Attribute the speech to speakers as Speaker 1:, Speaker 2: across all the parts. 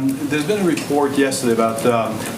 Speaker 1: there's been a report yesterday about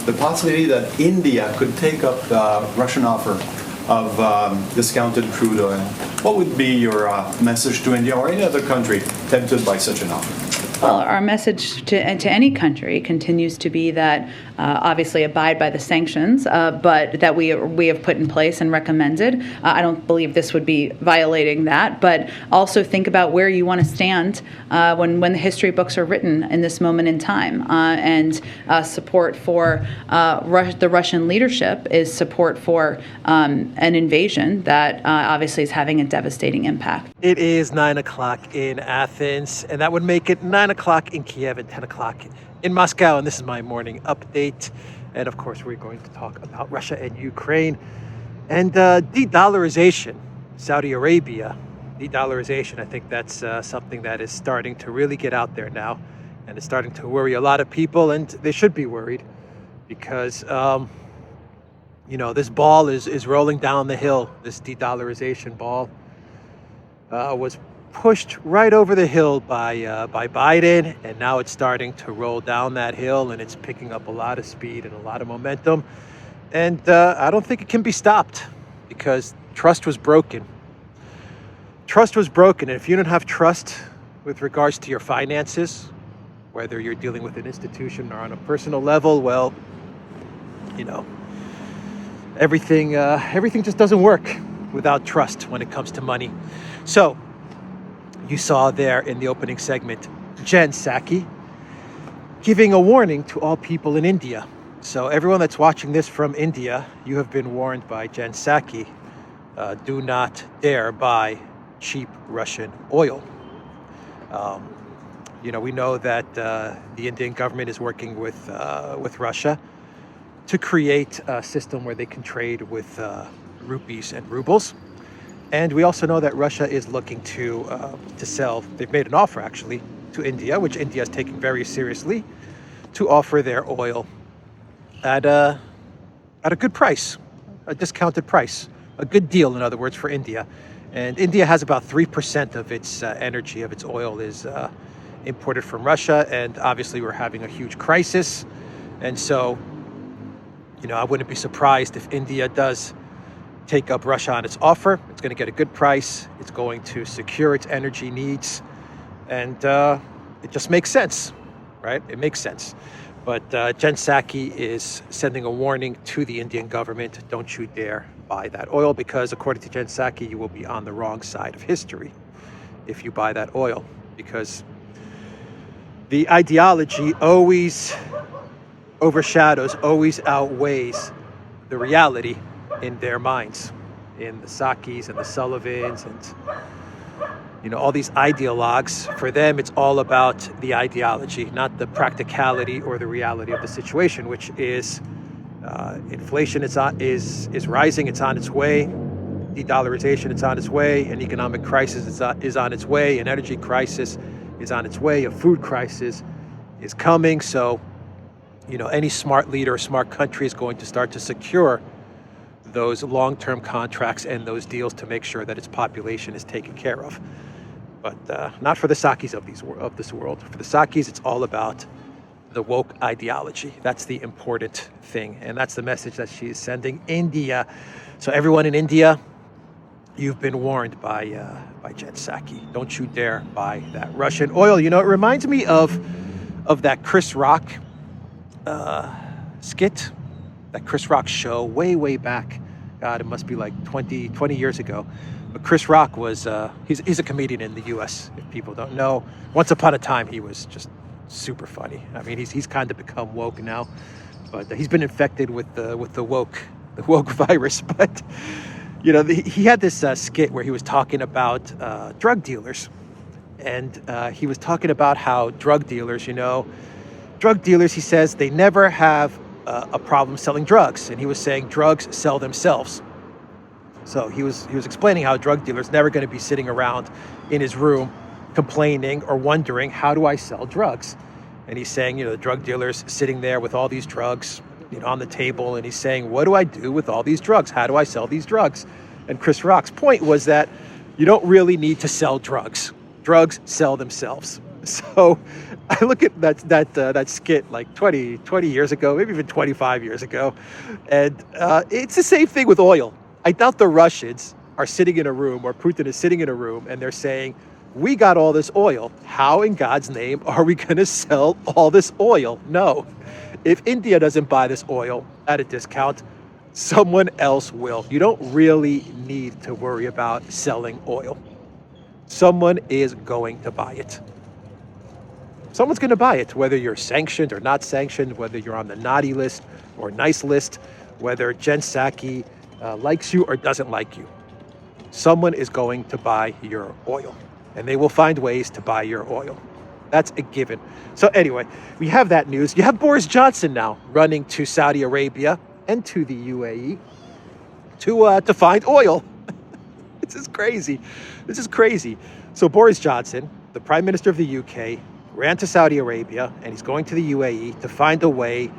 Speaker 1: the possibility that India could take up the Russian offer of discounted crude oil. What would be your message to India or any other country tempted by such an offer?
Speaker 2: Well, our message to any country continues to be that obviously abide by the sanctions, but that we have put in place and recommended. I don't believe this would be violating that, but also think about where you want to stand when the history books are written in this moment in time. And support for the Russian leadership is support for an invasion that obviously is having a devastating impact.
Speaker 3: It is 9 o'clock in Athens, and that would make it 9 o'clock in Kyiv and 10 o'clock in Moscow. And this is my morning update. And of course, we're going to talk about Russia and Ukraine and de-dollarization. Saudi Arabia, de-dollarization. I think that's something that is starting to really get out there now. And it's starting to worry a lot of people. And they should be worried because, this ball is rolling down the hill. This de-dollarization ball was pushed right over the hill by Biden, and now it's starting to roll down that hill, and it's picking up a lot of speed and a lot of momentum. And I don't think it can be stopped because trust was broken. Trust was broken, and if you don't have trust with regards to your finances, whether you're dealing with an institution or on a personal level, well, everything just doesn't work without trust when it comes to money. So you saw there in the opening segment, Jen Psaki giving a warning to all people in India. So everyone that's watching this from India, you have been warned by Jen Psaki. Do not dare buy cheap Russian oil. We know that the Indian government is working with Russia to create a system where they can trade with rupees and rubles. And we also know that Russia is looking to sell. They've made an offer, actually, to India, which India is taking very seriously, to offer their oil at a good price, a discounted price, a good deal, in other words, for India. And India has about 3% of its energy, of its oil, is imported from Russia. And obviously, we're having a huge crisis. And so, I wouldn't be surprised if India does take up Russia on its offer. It's going to get a good price. It's going to secure its energy needs. And it just makes sense, right? It makes sense. But Jen Psaki is sending a warning to the Indian government. Don't you dare buy that oil, because according to Jen Psaki, you will be on the wrong side of history if you buy that oil, because the ideology always overshadows, always outweighs the reality in their minds, in the Psakis and the Sullivans and all these ideologues. For them, it's all about the ideology, not the practicality or the reality of the situation, which is inflation is rising, it's on its way. De-dollarization, it's on its way. An economic crisis is on its way. An energy crisis is on its way. A food crisis is coming. So, any smart leader, smart country is going to start to secure those long-term contracts and those deals to make sure that its population is taken care of. But not for the Psakis of this world. For the Psakis, it's all about the woke ideology. That's the important thing, and that's the message that she is sending India. So everyone in India, you've been warned by Jen Psaki. Don't you dare buy that Russian oil. It reminds me of that Chris Rock skit, that Chris Rock show way back. God, it must be like 20 years ago. But Chris Rock was, he's a comedian in the U.S., if people don't know. Once upon a time, he was just super funny. I mean, he's kind of become woke now, but he's been infected with the woke virus. But, he had this skit where he was talking about drug dealers. And he was talking about how drug dealers, he says, they never have a problem selling drugs. And he was saying drugs sell themselves. So he was explaining how a drug dealer's never going to be sitting around in his room complaining or wondering, how do I sell drugs? And he's saying, the drug dealer's sitting there with all these drugs, on the table, and he's saying, what do I do with all these drugs? How do I sell these drugs? And Chris Rock's point was that you don't really need to sell drugs. Drugs sell themselves. So I look at that skit like 20 years ago, maybe even 25 years ago, and it's the same thing with oil. I doubt the Russians are sitting in a room, or Putin is sitting in a room, and they're saying, we got all this oil. How in God's name are we going to sell all this oil? No. If India doesn't buy this oil at a discount, someone else will. You don't really need to worry about selling oil. Someone is going to buy it. Someone's going to buy it, whether you're sanctioned or not sanctioned, whether you're on the naughty list or nice list, whether Jen Psaki likes you or doesn't like you. Someone is going to buy your oil, and they will find ways to buy your oil. That's a given. So anyway, we have that news. You have Boris Johnson now running to Saudi Arabia and to the UAE to find oil. This is crazy. This is crazy. So Boris Johnson, the Prime Minister of the UK, ran to Saudi Arabia, and he's going to the UAE to find a way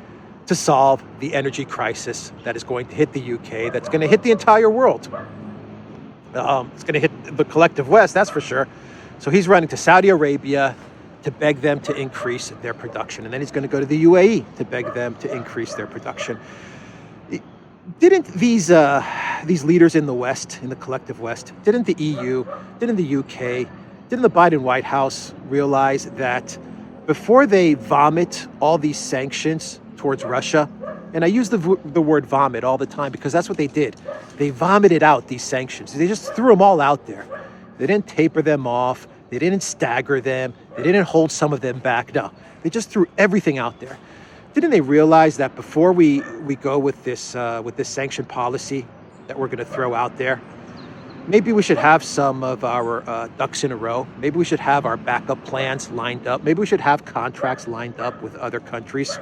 Speaker 3: to solve the energy crisis that is going to hit the UK, that's going to hit the entire world. It's going to hit the collective West, that's for sure. So he's running to Saudi Arabia to beg them to increase their production. And then he's going to go to the UAE to beg them to increase their production. Didn't these leaders in the West, in the collective West, didn't the EU, didn't the UK, didn't the Biden White House realize that before they vomit all these sanctions towards Russia, and I use the word vomit all the time because that's what they did. They vomited out these sanctions. They just threw them all out there. They didn't taper them off. They didn't stagger them. They didn't hold some of them back. No, they just threw everything out there. Didn't they realize that before we go with this sanction policy that we're going to throw out there, maybe we should have some of our ducks in a row. Maybe we should have our backup plans lined up. Maybe we should have contracts lined up with other countries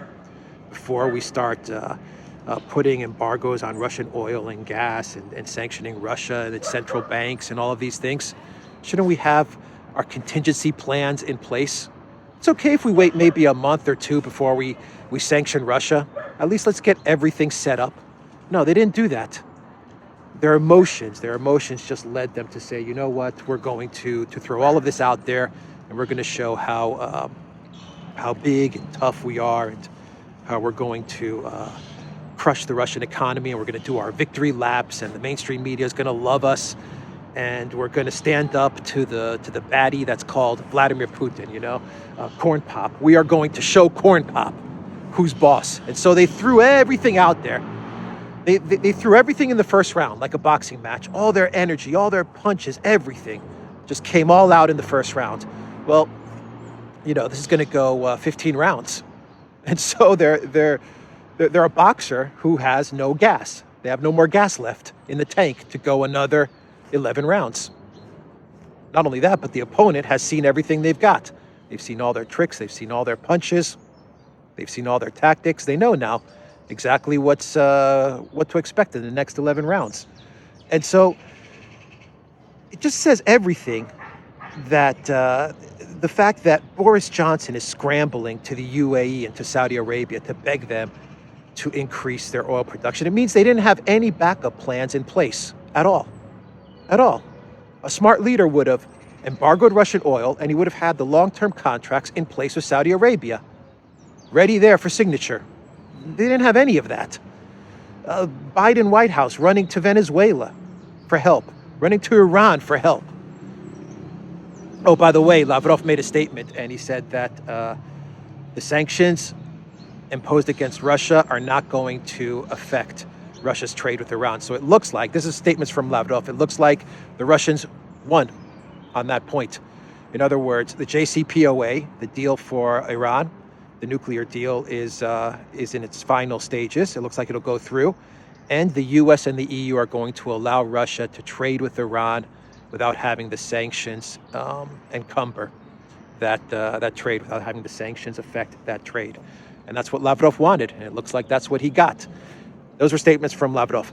Speaker 3: before we start putting embargoes on Russian oil and gas and sanctioning Russia and its central banks and all of these things. Shouldn't we have our contingency plans in place? It's okay if we wait maybe a month or two before we sanction Russia. At least let's get everything set up. No, they didn't do that. Their emotions just led them to say, you know what, we're going to throw all of this out there, and we're going to show how big and tough we are, and how we're going to crush the Russian economy, and we're going to do our victory laps, and the mainstream media is going to love us, and we're going to stand up to the baddie that's called Vladimir Putin, Corn Pop. We are going to show Corn Pop who's boss. And so they threw everything out there. They threw everything in the first round, like a boxing match. All their energy, all their punches, everything just came all out in the first round. Well, this is going to go 15 rounds. And so they're a boxer who has no gas. They have no more gas left in the tank to go another 11 rounds. Not only that, but the opponent has seen everything they've got. They've seen all their tricks. They've seen all their punches. They've seen all their tactics. They know now exactly what to expect in the next 11 rounds. And so it just says everything that the fact that Boris Johnson is scrambling to the UAE and to Saudi Arabia to beg them to increase their oil production. It means they didn't have any backup plans in place at all. At all. A smart leader would have embargoed Russian oil, and he would have had the long-term contracts in place with Saudi Arabia, ready there for signature. They didn't have any of that. Biden White House running to Venezuela for help, running to Iran for help. Oh, by the way, Lavrov made a statement, and he said that the sanctions imposed against Russia are not going to affect Russia's trade with Iran. So it looks like, this is statements from Lavrov, it looks like the Russians won on that point. In other words, the JCPOA, the deal for Iran, the nuclear deal is in its final stages. It looks like it'll go through. And the US and the EU are going to allow Russia to trade with Iran without having the sanctions encumber that trade, without having the sanctions affect that trade. And that's what Lavrov wanted, and it looks like that's what he got. Those were statements from Lavrov.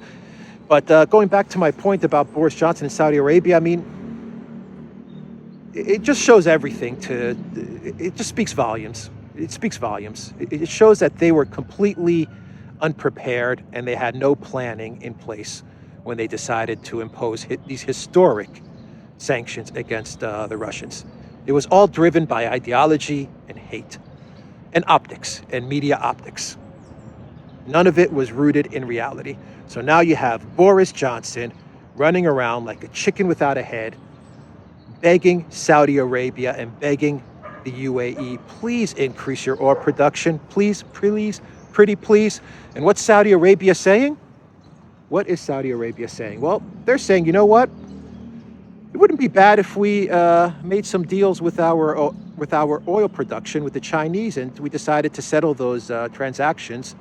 Speaker 3: But going back to my point about Boris Johnson and Saudi Arabia, I mean, it just shows everything. It just speaks volumes. It speaks volumes. It shows that they were completely unprepared and they had no planning in place when they decided to impose these historic sanctions against the Russians. It was all driven by ideology and hate and optics and media optics. None of it was rooted in reality. So now you have Boris Johnson running around like a chicken without a head, begging Saudi Arabia and begging the UAE, please increase your oil production, please, please, pretty please. And what's Saudi Arabia saying? What is Saudi Arabia saying? Well, they're saying, you know what? It wouldn't be bad if we made some deals with our oil production with the Chinese, and we decided to settle those transactions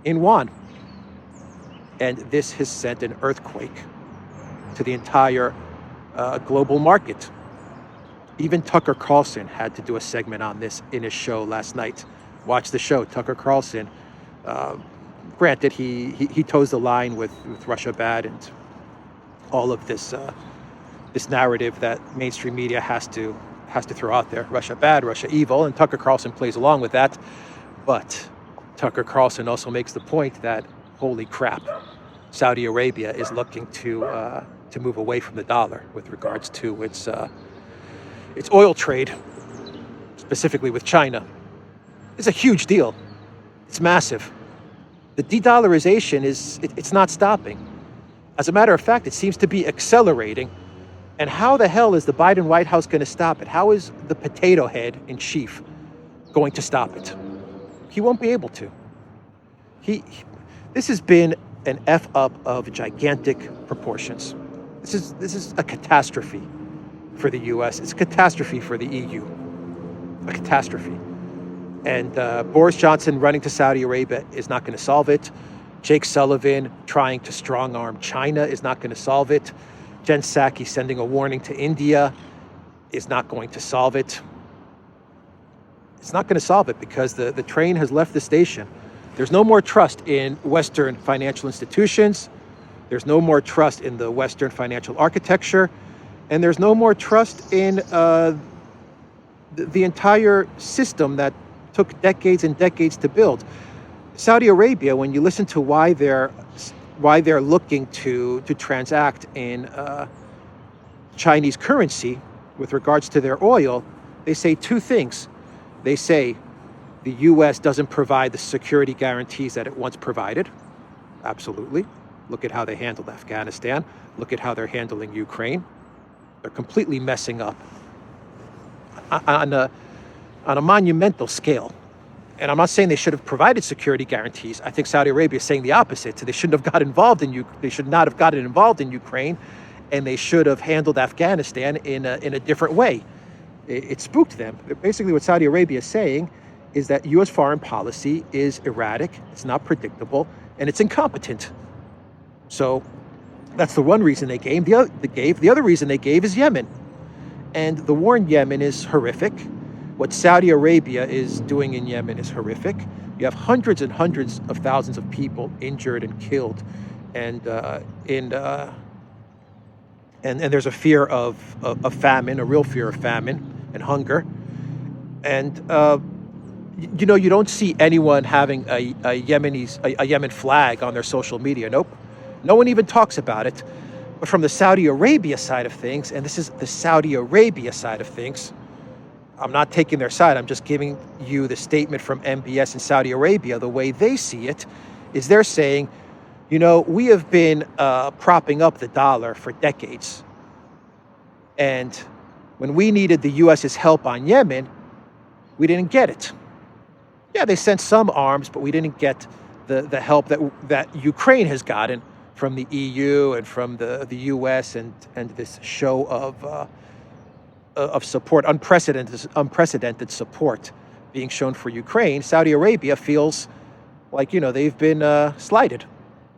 Speaker 3: in yuan. And this has sent an earthquake to the entire global market. Even Tucker Carlson had to do a segment on this in his show last night. Watch the show. Tucker Carlson, granted, he toes the line with Russia bad and all of this this narrative that mainstream media has to throw out there. Russia bad, Russia evil, and Tucker Carlson plays along with that. But Tucker Carlson also makes the point that, holy crap, Saudi Arabia is looking to move away from the dollar with regards to its oil trade, specifically with China. It's a huge deal. It's massive. The de-dollarization it's not stopping. As a matter of fact, it seems to be accelerating. And how the hell is the Biden White House going to stop it? How is the potato head in chief going to stop it? He won't be able to. This has been an F up of gigantic proportions. This is a catastrophe for the U.S. It's a catastrophe for the EU. A catastrophe. And Boris Johnson running to Saudi Arabia is not going to solve it. Jake Sullivan trying to strong-arm China is not going to solve it. Jen Psaki sending a warning to India is not going to solve it. It's not going to solve it because the train has left the station. There's no more trust in Western financial institutions. There's no more trust in the Western financial architecture. And there's no more trust in the entire system that took decades and decades to build. Saudi Arabia, when you listen to why they're looking to transact in Chinese currency with regards to their oil, they say two things. They say the U.S. doesn't provide the security guarantees that it once provided. Absolutely. Look at how they handled Afghanistan. Look at how they're handling Ukraine. They're completely messing up on a monumental scale. And I'm not saying they should have provided security guarantees. I think Saudi Arabia is saying the opposite. So they shouldn't have got involved they should not have gotten involved in Ukraine, and they should have handled Afghanistan in a different way. It spooked them. Basically, what Saudi Arabia is saying is that U.S. foreign policy is erratic, it's not predictable, and it's incompetent. So that's the one reason they gave. The other reason they gave is Yemen. And the war in Yemen is horrific. What Saudi Arabia is doing in Yemen is horrific. You have hundreds and hundreds of thousands of people injured and killed, and there's a fear of famine, a real fear of famine and hunger. And you don't see anyone having a Yemen flag on their social media. Nope, no one even talks about it. But from the Saudi Arabia side of things, and this is the Saudi Arabia side of things, I'm not taking their side. I'm just giving you the statement from MBS in Saudi Arabia. The way they see it is they're saying, we have been propping up the dollar for decades. And when we needed the U.S.'s help on Yemen, we didn't get it. Yeah, they sent some arms, but we didn't get the help that Ukraine has gotten from the EU and from the U.S. and this show of support, unprecedented support being shown for Ukraine. Saudi Arabia feels like, they've been slighted.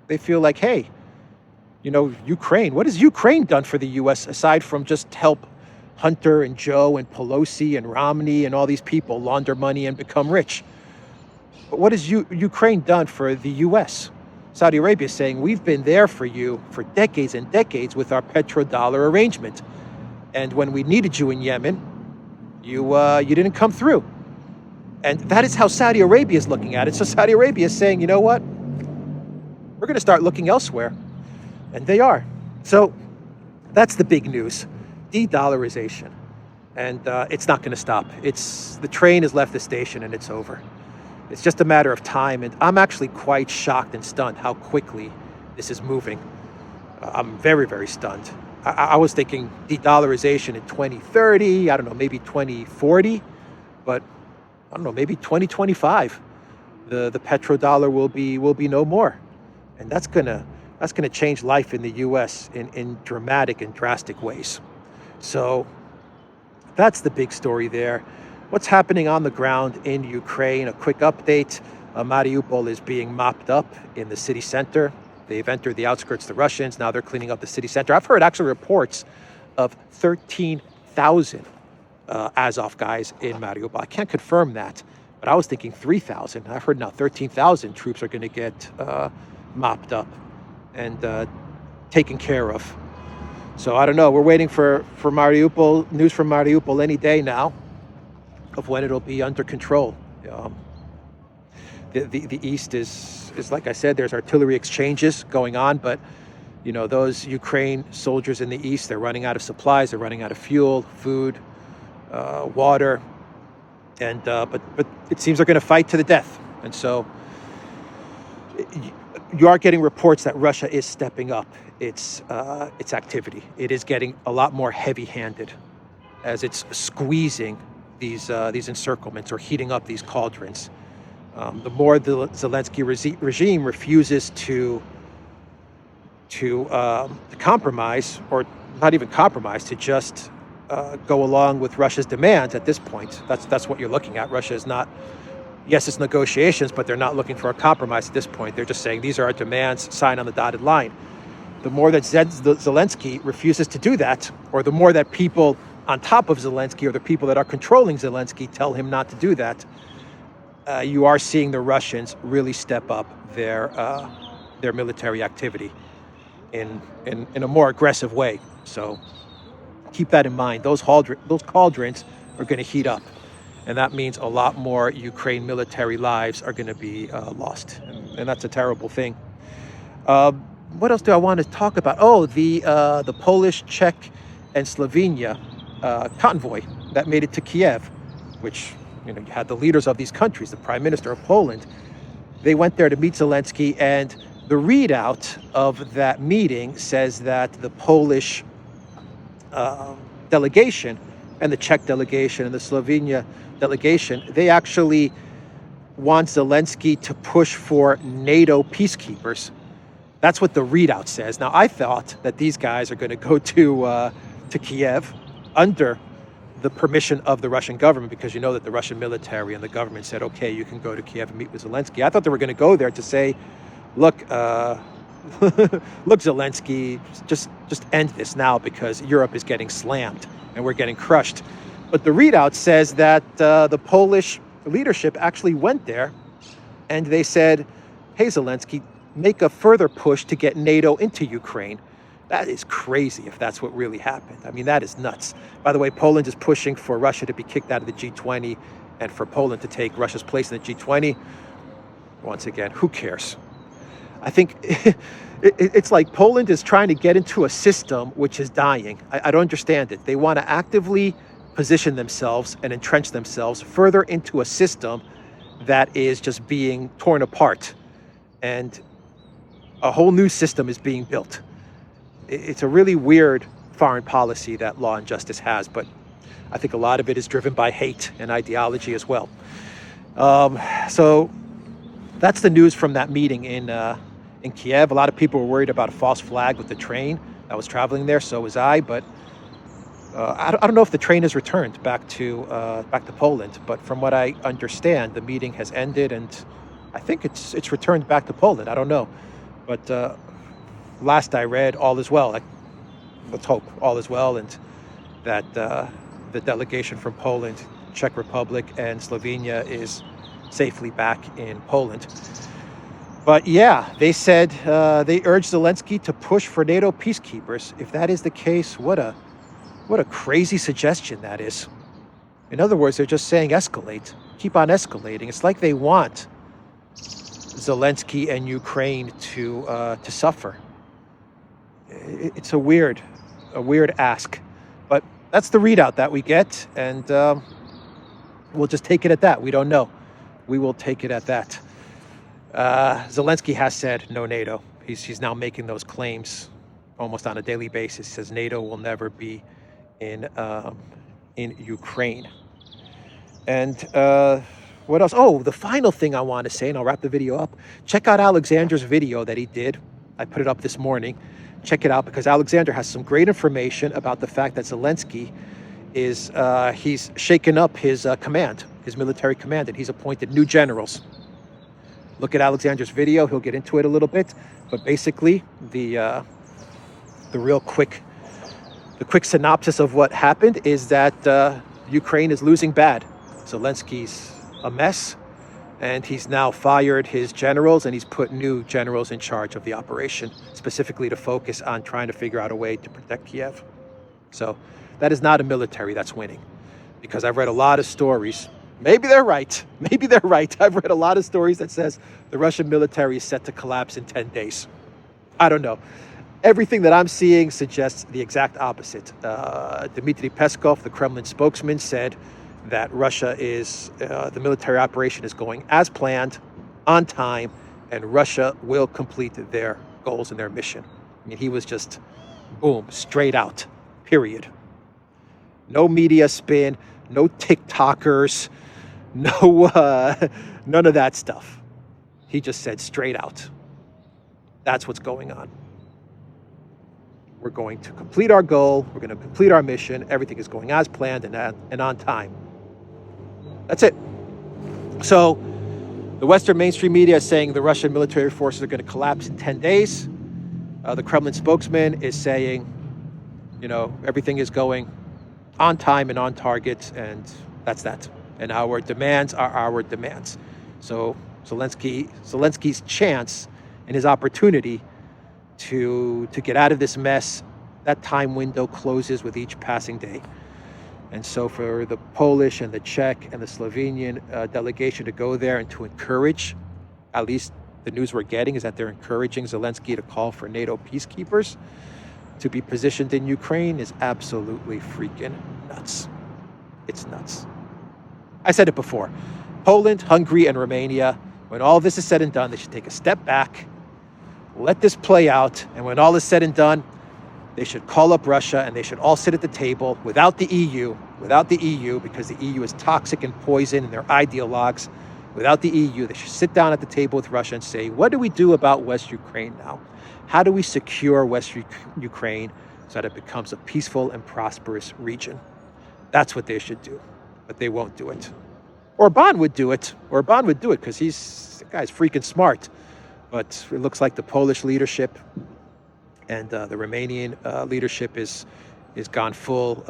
Speaker 3: They feel like, hey, Ukraine, what has Ukraine done for the U.S. aside from just help Hunter and Joe and Pelosi and Romney and all these people launder money and become rich? But what has Ukraine done for the U.S.? Saudi Arabia is saying, we've been there for you for decades and decades with our petrodollar arrangement. And when we needed you in Yemen, you didn't come through. And that is how Saudi Arabia is looking at it. So Saudi Arabia is saying, you know what? We're going to start looking elsewhere. And they are. So that's the big news. De-dollarization. and it's not going to stop. The train has left the station and it's over. It's just a matter of time, and I'm actually quite shocked and stunned how quickly this is moving. I'm very, very stunned. I was thinking de-dollarization in 2030, I don't know, maybe 2040, but I don't know, maybe 2025. The petrodollar will be no more, and that's gonna change life in the U.S. in dramatic and drastic ways. So that's the big story there. What's happening on the ground in Ukraine? A quick update: Mariupol is being mopped up in the city center. They've entered the outskirts, the Russians. Now they're cleaning up the city center. I've heard actually reports of 13,000 Azov guys in Mariupol. I can't confirm that, but I was thinking 3,000. I've heard now 13,000 troops are going to get mopped up and taken care of. So I don't know. We're waiting for Mariupol, news from Mariupol any day now of when it'll be under control. The east is like I said, there's artillery exchanges going on, but you know, those Ukraine soldiers in the east, they're running out of supplies, they're running out of fuel, food, water, and but it seems they're going to fight to the death. And so you are getting reports that Russia is stepping up its activity. It is getting a lot more heavy-handed as it's squeezing these encirclements or heating up these cauldrons. The more the Zelensky regime refuses to compromise, or not even compromise, to just go along with Russia's demands at this point. That's what you're looking at. Russia is not, yes, it's negotiations, but they're not looking for a compromise at this point. They're just saying, these are our demands, sign on the dotted line. The more that Zelensky refuses to do that, or the more that people on top of Zelensky, or the people that are controlling Zelensky, tell him not to do that, you are seeing the Russians really step up their military activity in a more aggressive way. So keep that in mind. Those cauldrons are going to heat up, and that means a lot more Ukraine military lives are going to be lost, and that's a terrible thing. What else do I want to talk about? Oh, the Polish, Czech, and Slovenia convoy that made it to Kyiv, which, you know, you had the leaders of these countries, the Prime Minister of Poland. They went there to meet Zelensky, and the readout of that meeting says that the Polish delegation and the Czech delegation and the Slovenia delegation, they actually want Zelensky to push for NATO peacekeepers. That's what the readout says. Now, I thought that these guys are going to go to Kyiv under the permission of the Russian government, because you know that the Russian military and the government said, okay, you can go to Kyiv and meet with Zelensky. I thought they were going to go there to say, look, look, Zelensky, just end this now, because Europe is getting slammed and we're getting crushed. But the readout says that the Polish leadership actually went there and they said, hey, Zelensky, make a further push to get NATO into Ukraine. That is crazy if that's what really happened. I mean, that is nuts. By the way, Poland is pushing for Russia to be kicked out of the G20 and for Poland to take Russia's place in the G20. Once again, who cares? I think it's like Poland is trying to get into a system which is dying. I don't understand it. They want to actively position themselves and entrench themselves further into a system that is just being torn apart. And a whole new system is being built. It's a really weird foreign policy that Law and Justice has, but I think a lot of it is driven by hate and ideology as well. So that's the news from that meeting in Kyiv. A lot of people were worried about a false flag with the train that was traveling there. So was I, but I don't know if the train has returned back to Poland. But from what I understand, the meeting has ended, and I think it's returned back to Poland. I don't know, but last I read, all is well. Let's hope all is well, and that the delegation from Poland, Czech Republic, and Slovenia is safely back in Poland. But yeah, they said they urged Zelensky to push for NATO peacekeepers. If that is the case, what a crazy suggestion that is. In other words, they're just saying escalate, keep on escalating. It's like they want Zelensky and Ukraine to suffer. It's a weird ask, but that's the readout that we get, and we'll just take it at that. We don't know. We will take it at that. Zelensky has said no NATO. He's now making those claims almost on a daily basis. He says NATO will never be in Ukraine. And what else? Oh, the final thing I want to say, and I'll wrap the video up. Check out Alexander's video that he did. I put it up this morning. Check it out, because Alexander has some great information about the fact that Zelensky is he's shaken up his command, his military command, and he's appointed new generals. Look at Alexander's video. He'll get into it a little bit, but basically the quick synopsis of what happened is that Ukraine is losing bad. Zelensky's a mess, and he's now fired his generals, and he's put new generals in charge of the operation, specifically to focus on trying to figure out a way to protect Kyiv. So that is not a military that's winning, because I've read a lot of stories. Maybe they're right. Maybe they're right. I've read a lot of stories that says the Russian military is set to collapse in 10 days. I don't know. Everything that I'm seeing suggests the exact opposite. Dmitry Peskov, the Kremlin spokesman, said that Russia is, the military operation is going as planned, on time, and Russia will complete their goals and their mission. I mean, he was just, boom, straight out, period. No media spin, no TikTokers, none of that stuff. He just said straight out. That's what's going on. We're going to complete our goal. We're going to complete our mission. Everything is going as planned and on time. That's it. So the Western mainstream media is saying the Russian military forces are going to collapse in 10 days. The Kremlin spokesman is saying, everything is going on time and on target, and that's that. And our demands are our demands. So Zelensky's chance and his opportunity to get out of this mess, that time window closes with each passing day. And so for the Polish and the Czech and the Slovenian delegation to go there and to encourage, at least the news we're getting is that they're encouraging Zelensky to call for NATO peacekeepers to be positioned in Ukraine, is absolutely freaking nuts. It's nuts. I said it before. Poland, Hungary, and Romania, when all this is said and done, they should take a step back, let this play out, and when all is said and done, they should call up Russia, and they should all sit at the table without the EU, because the EU is toxic and poison and their ideologues. Without the EU, they should sit down at the table with Russia and say, what do we do about West Ukraine now? How do we secure West Ukraine so that it becomes a peaceful and prosperous region? That's what they should do, but they won't do it. Orban would do it because the guy's freaking smart. But it looks like the Polish leadership and the Romanian leadership is gone full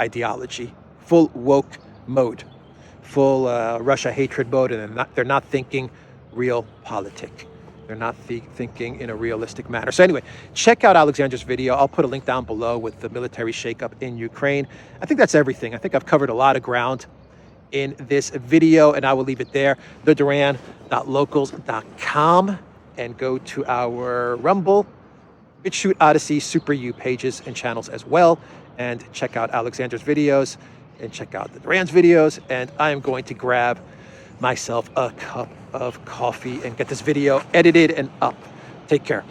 Speaker 3: ideology, full woke mode, full Russia hatred mode, and they're not thinking real politic. They're not thinking in a realistic manner. So anyway, check out Alexander's video. I'll put a link down below with the military shakeup in Ukraine. I think that's everything. I think I've covered a lot of ground in this video, and I will leave it there. theduran.locals.com, and go to our Rumble, BitChute, ODYSEE, Super U pages and channels as well, and check out Alexander's videos and check out the Duran's videos. And I am going to grab myself a cup of coffee and get this video edited and up. Take care.